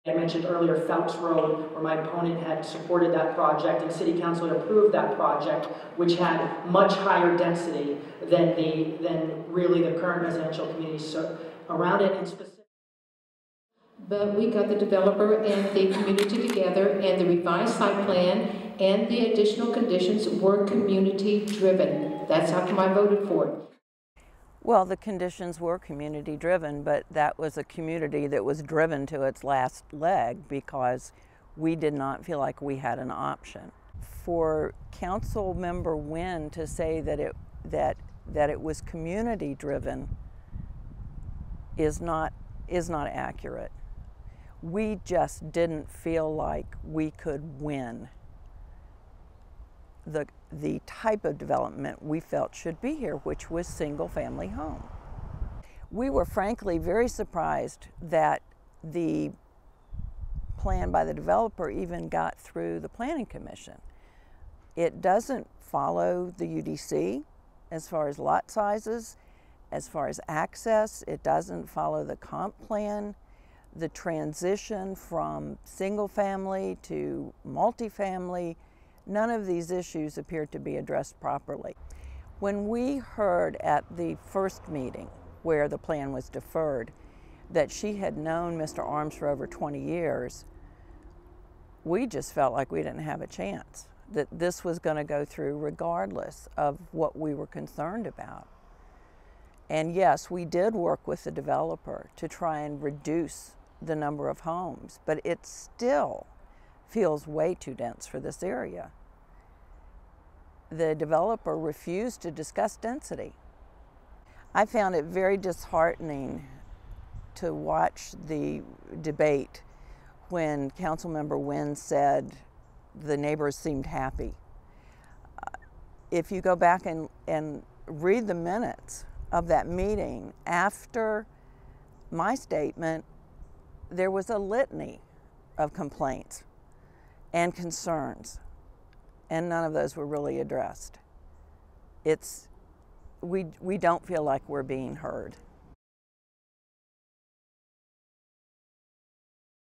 I mentioned earlier Fouts Road, where my opponent had supported that project, and City Council had approved that project, which had much higher density than really the current residential communities around it. And but we got the developer and the community together, and the revised site plan and the additional conditions were community driven. That's how come I voted for it. Well, the conditions were community driven, but that was a community that was driven to its last leg because we did not feel like we had an option. For Councilmember Wynn to say that it was community driven is not accurate. We just didn't feel like we could win the type of development we felt should be here, which was single-family home. We were frankly very surprised that the plan by the developer even got through the Planning Commission. It doesn't follow the UDC as far as lot sizes, as far as access. It doesn't follow the comp plan. The transition from single-family to multifamily, none of these issues appeared to be addressed properly. When we heard at the first meeting where the plan was deferred that she had known Mr. Arms for over 20 years, we just felt like we didn't have a chance, that this was going to go through regardless of what we were concerned about. And yes, we did work with the developer to try and reduce the number of homes, but it still feels way too dense for this area. The developer refused to discuss density. I found it very disheartening to watch the debate when Councilmember Wynn said the neighbors seemed happy. If you go back and read the minutes of that meeting after my statement, there was a litany of complaints and concerns, and none of those were really addressed. We don't feel like we're being heard.